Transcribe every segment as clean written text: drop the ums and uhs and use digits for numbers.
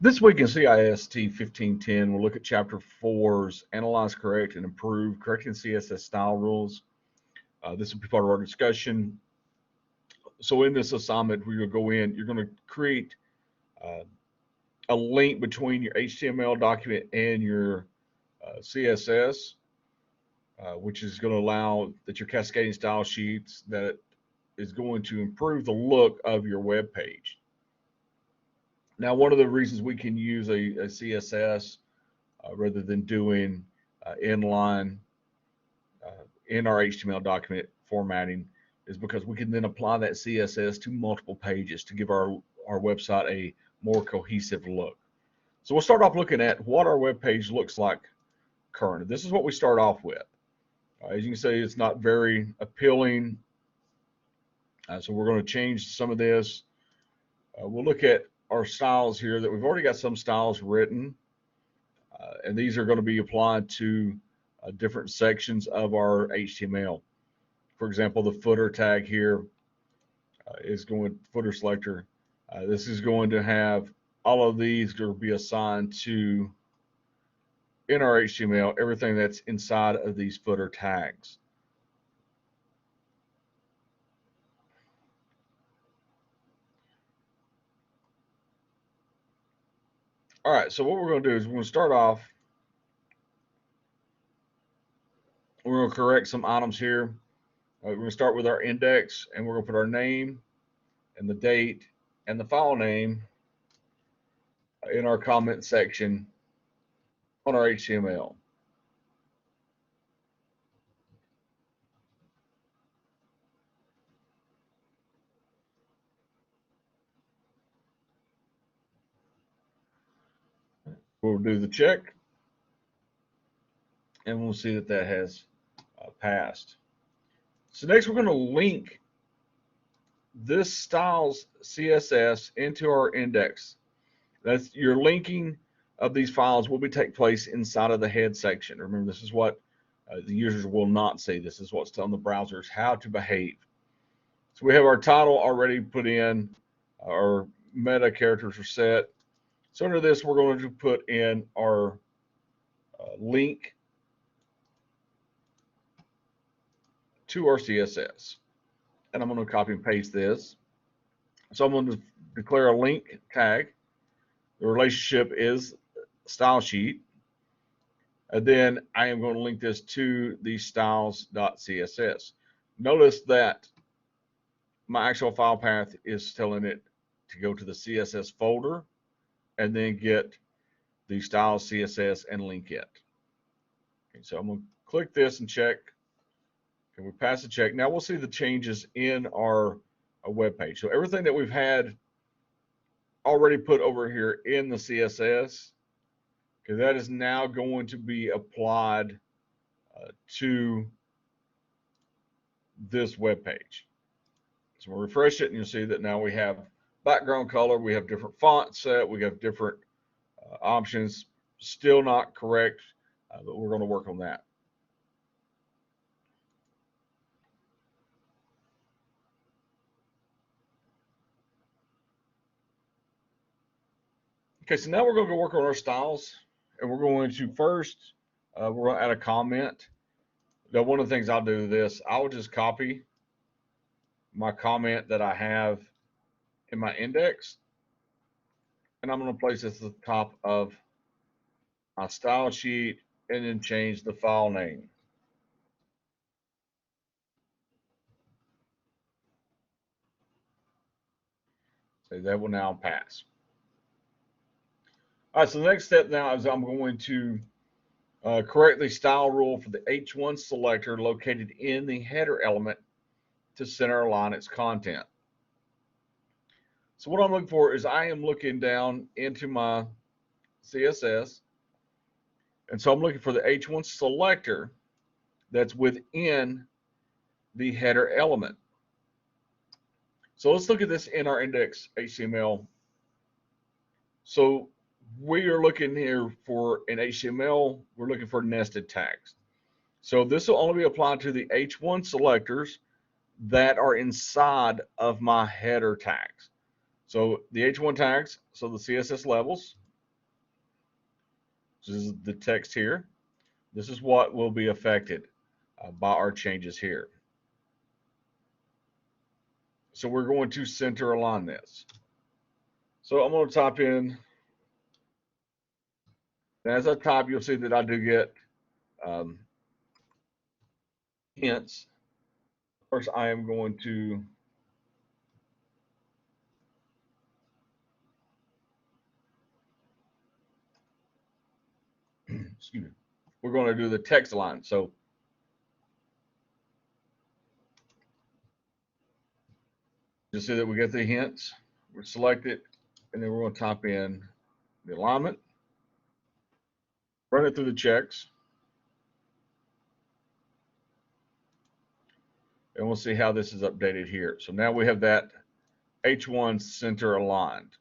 This week in CIST 1510, we'll look at Chapter 4's Analyze, Correct, and Improve, Correcting CSS Style Rules. This will be part of our discussion. So in this assignment, we're going to go in, you're going to create a link between your HTML document and your CSS, which is going to allow that your cascading style sheets that is going to improve the look of your web page. Now, one of the reasons we can use a CSS rather than doing inline in our HTML document formatting is because we can then apply that CSS to multiple pages to give our website a more cohesive look. So we'll start off looking at what our web page looks like currently. This is what we start off with. As you can see, it's not very appealing. So we're going to change some of this. We'll look at our styles here that we've already got some styles written, and these are going to be applied to different sections of our HTML. For example, the footer tag here is going footer selector. This is going to have all of these going to be assigned to in our HTML everything that's inside of these footer tags. All right, so what we're going to do is we're going to start off. We're going to correct some items here. We're going to start with our index, and we're going to put our name and the date and the file name in our comment section on our HTML. We'll do the check, and we'll see that that has passed. So next we're going to link this styles CSS into our index. That's your linking of these files will be take place inside of the head section. Remember, this is what the users will not see. This is what's telling the browsers how to behave. So we have our title already put in. Our meta characters are set. So under this, we're going to put in our link to our CSS. And I'm going to copy and paste this. So I'm going to declare a link tag. The relationship is style sheet. And then I am going to link this to the styles.css. Notice that my actual file path is telling it to go to the CSS folder and then get the styles CSS and link it. Okay, so I'm going to click this and check. Okay, we pass the check. Now we'll see the changes in our web page. So everything that we've had already put over here in the CSS, because that is now going to be applied to this web page. So we'll refresh it, and you'll see that now we have background color, we have different font set, we have different options. Still not correct, but we're going to work on that. Okay, so now we're going to go work on our styles, and we're going to first, we're going to add a comment. Now, one of the things I'll do this, I'll just copy my comment that I have in my index, and I'm going to place this at the top of my style sheet and then change the file name. So that will now pass. All right, so the next step now is I'm going to correct the style rule for the H1 selector located in the header element to center align its content. So what I'm looking for is I am looking down into my CSS, and so I'm looking for the H1 selector that's within the header element. So let's look at this in our index HTML. So we are looking here for an HTML, we're looking for nested tags. So this will only be applied to the H1 selectors that are inside of my header tags. So the H1 tags, so the CSS levels, This is the text here. This is what will be affected by our changes here. So we're going to center align this. So I'm going to type in, and as I type, you'll see that I do get hints. First, I am going to excuse me. We're going to do the text align. So you'll see that we get the hints. We select it, and then we're going to type in the alignment, run it through the checks, and we'll see how this is updated here. So now we have that H1 center aligned.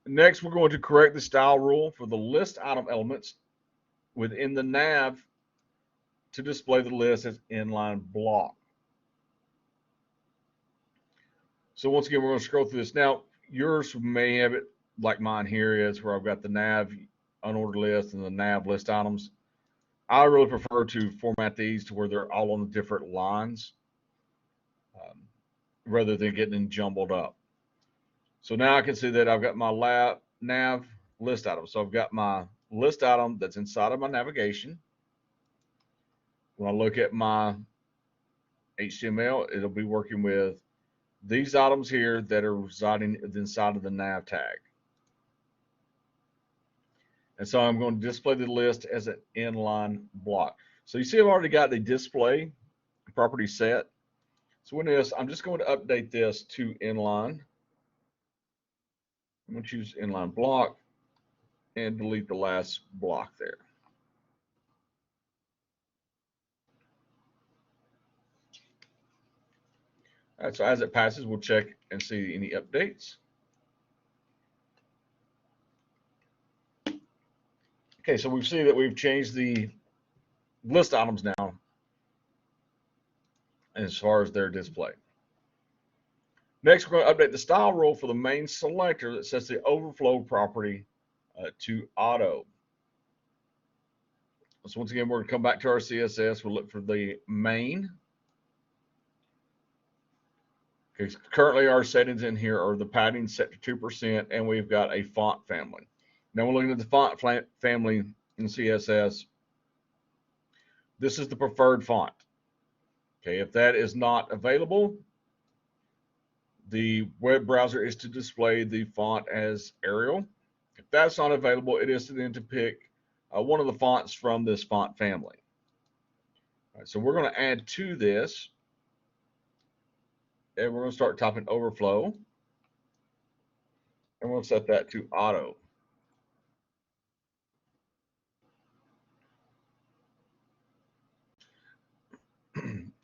Next, we're going to correct the style rule for the list item elements within the nav to display the list as inline block. So once again, we're going to scroll through this. Now, yours may have it like mine here is, where I've got the nav unordered list and the nav list items. I really prefer to format these to where they're all on the different lines rather than getting them jumbled up. So now I can see that I've got my nav list item. So I've got my list item that's inside of my navigation. When I look at my HTML, it'll be working with these items here that are residing inside of the nav tag. And so I'm going to display the list as an inline block. So you see I've already got the display property set. So in this, I'm just going to update this to inline. I'm going to choose inline block and delete the last block there. All right, so as it passes, we'll check and see any updates. Okay, so we see that we've changed the list items now as far as their display. Next, we're going to update the style rule for the main selector that sets the overflow property to auto. So once again, we're going to come back to our CSS. We'll look for the main. Okay, currently our settings in here are the padding set to 2%, and we've got a font family. Now we're looking at the font family in CSS. This is the preferred font. Okay, if that is not available, the web browser is to display the font as Arial. If that's not available, it is then to pick one of the fonts from this font family. All right, so we're going to add to this, and we're going to start typing overflow, and we'll set that to auto.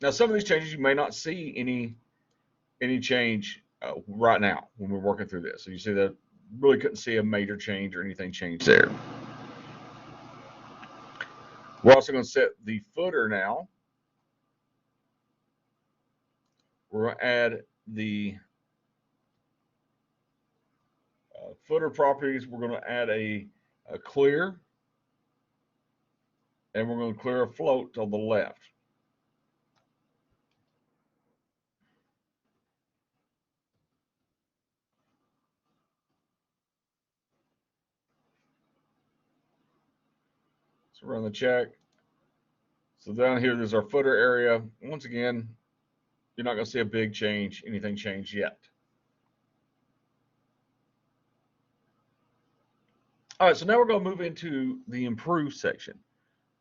Now, some of these changes you may not see any change right now when we're working through this. So you see that really couldn't see a major change or anything change there. We're also going to set the footer now. We're going to add the footer properties. We're going to add a clear, and we're going to clear a float to the left. So run the check. So down here, there's our footer area. Once again, you're not going to see a big change, anything change yet. All right, so now we're going to move into the improve section.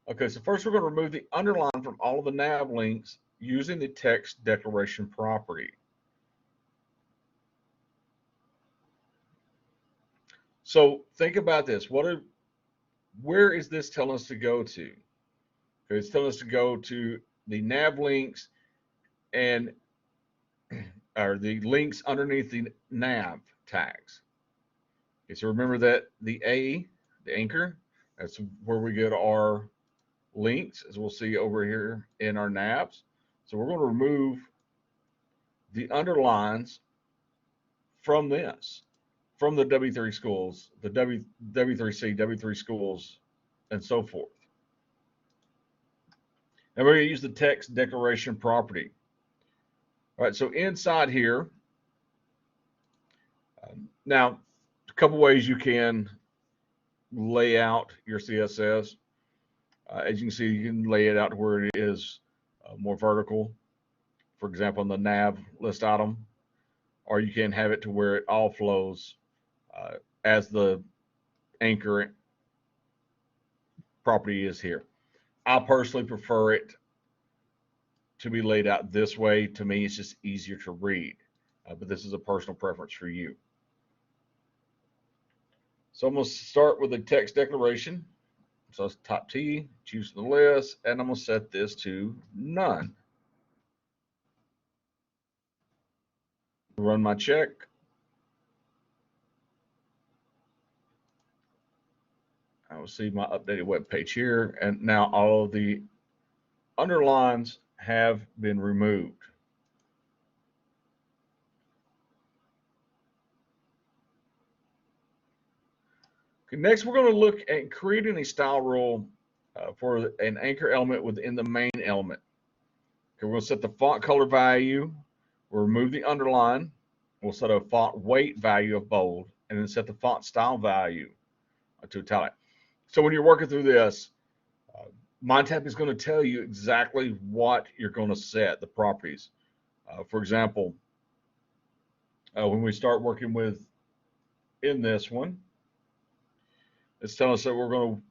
Okay, so first we're going to remove the underline from all of the nav links using the text declaration property. So think about this. Where is this telling us to go to? Okay, it's telling us to go to the nav links and or the links underneath the nav tags. Okay, so remember that the anchor, that's where we get our links, as we'll see over here in our navs. So we're going to remove the underlines from this, from the W3 schools, the W3C, W3 schools, and so forth. And we're going to use the text declaration property. All right, so inside here, now, a couple ways you can lay out your CSS. As you can see, you can lay it out where it is more vertical, for example, in the nav list item, or you can have it to where it all flows as the anchor property is here. I personally prefer it to be laid out this way. To me, it's just easier to read, but this is a personal preference for you. So I'm going to start with a text declaration. So it's top T, choose the list, and I'm going to set this to none. Run my check. I will see my updated web page here, and now all of the underlines have been removed. Okay, next, we're going to look at creating a style rule for an anchor element within the main element. Okay, we're going to set the font color value. We'll remove the underline. We'll set a font weight value of bold, and then set the font style value to italic. So when you're working through this, MindTap is going to tell you exactly what you're going to set, the properties. For example, when we start working with in this one, it's telling us that we're going to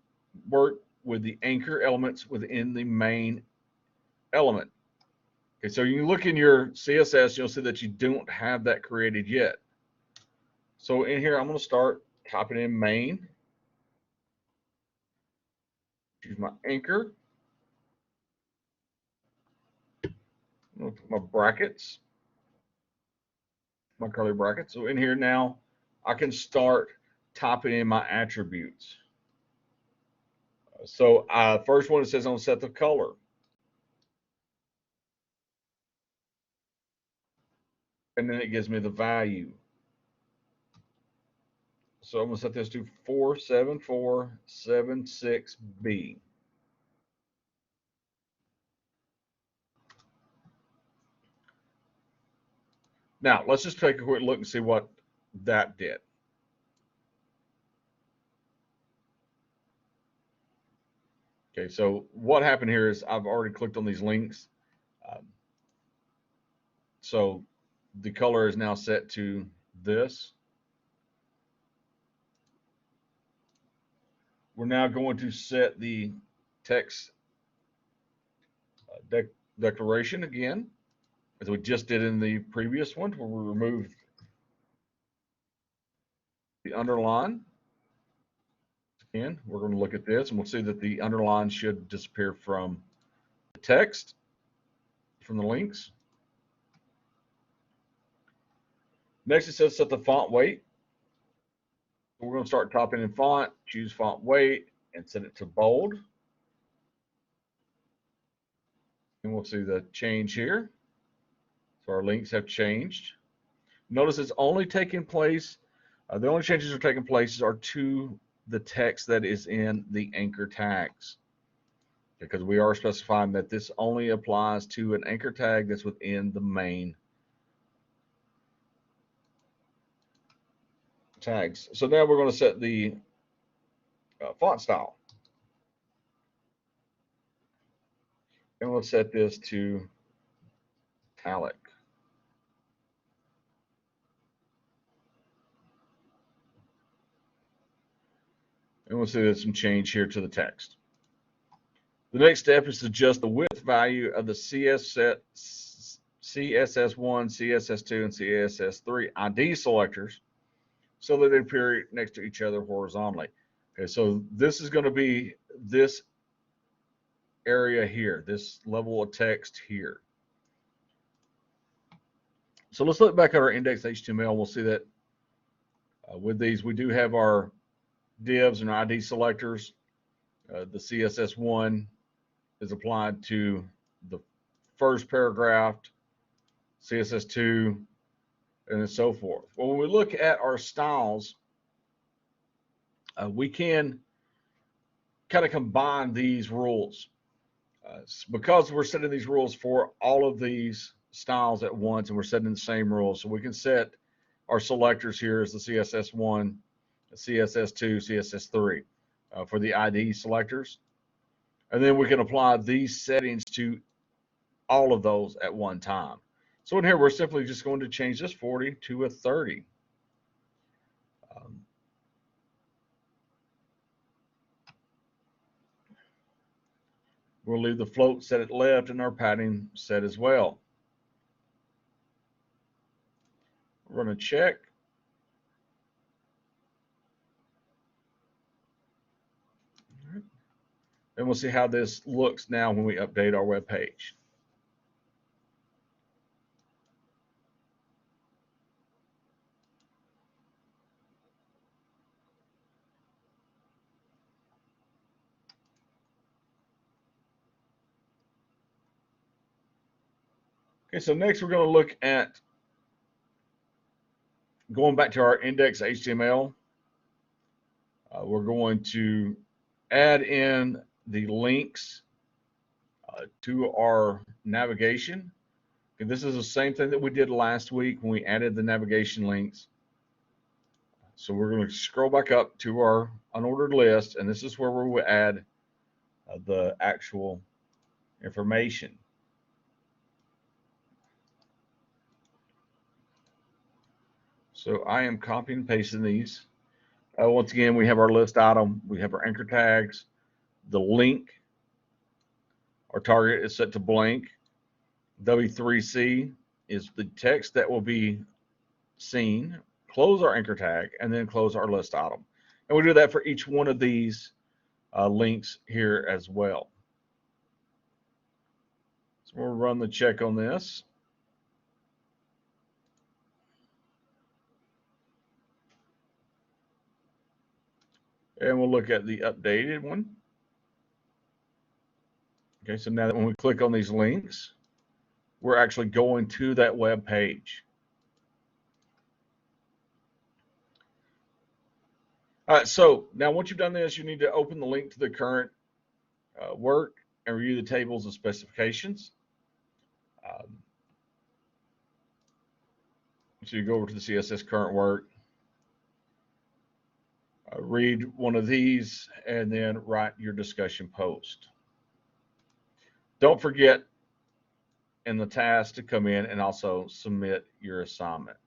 work with the anchor elements within the main element. Okay, so you look in your CSS, you'll see that you don't have that created yet. So in here, I'm going to start typing in main. Choose my anchor. I'm going to put my brackets, my curly brackets. So in here now, I can start typing in my attributes. So first one, it says I'm going to set the color. And then it gives me the value. So I'm going to set this to 47476B. Now, let's just take a quick look and see what that did. Okay, so what happened here is I've already clicked on these links. So the color is now set to this. We're now going to set the text declaration again, as we just did in the previous one, where we removed the underline. Again, we're going to look at this, and we'll see that the underline should disappear from the text, from the links. Next, it says set the font weight. We're going to start typing in font, choose font weight, and set it to bold. And we'll see the change here. So our links have changed. Notice it's only taking place, the only changes that are taking place are to the text that is in the anchor tags. Because we are specifying that this only applies to an anchor tag that's within the main tags. So now we're going to set the font style. And we'll set this to italic. And we'll see there's some change here to the text. The next step is to adjust the width value of the CSS1, CSS2, and CSS3 ID selectors so that they appear next to each other horizontally. Okay, so this is going to be this area here, this level of text here. So let's look back at our index HTML. We'll see that with these, we do have our divs and ID selectors. The CSS1 is applied to the first paragraph, CSS2 and so forth. Well, when we look at our styles, we can kind of combine these rules. Because we're setting these rules for all of these styles at once, and we're setting the same rules, so we can set our selectors here as the CSS1, CSS2, CSS3 for the ID selectors. And then we can apply these settings to all of those at one time. So in here, we're simply just going to change this 40 to a 30. We'll leave the float set at left and our padding set as well. We're going to check. And we'll see how this looks now when we update our web page. Okay, so next we're going to look at going back to our index HTML. We're going to add in the links to our navigation. Okay, this is the same thing that we did last week when we added the navigation links. So we're going to scroll back up to our unordered list, and this is where we will add the actual information. So I am copying and pasting these. Once again, we have our list item, we have our anchor tags, the link, our target is set to blank. W3C is the text that will be seen. Close our anchor tag and then close our list item. And we do that for each one of these links here as well. So we'll run the check on this. And we'll look at the updated one. Okay, so now that when we click on these links, we're actually going to that web page. All right, so now once you've done this, you need to open the link to the current work and review the tables and specifications. So you go over to the CSS current work, read one of these, and then write your discussion post. Don't forget in the task to come in and also submit your assignment.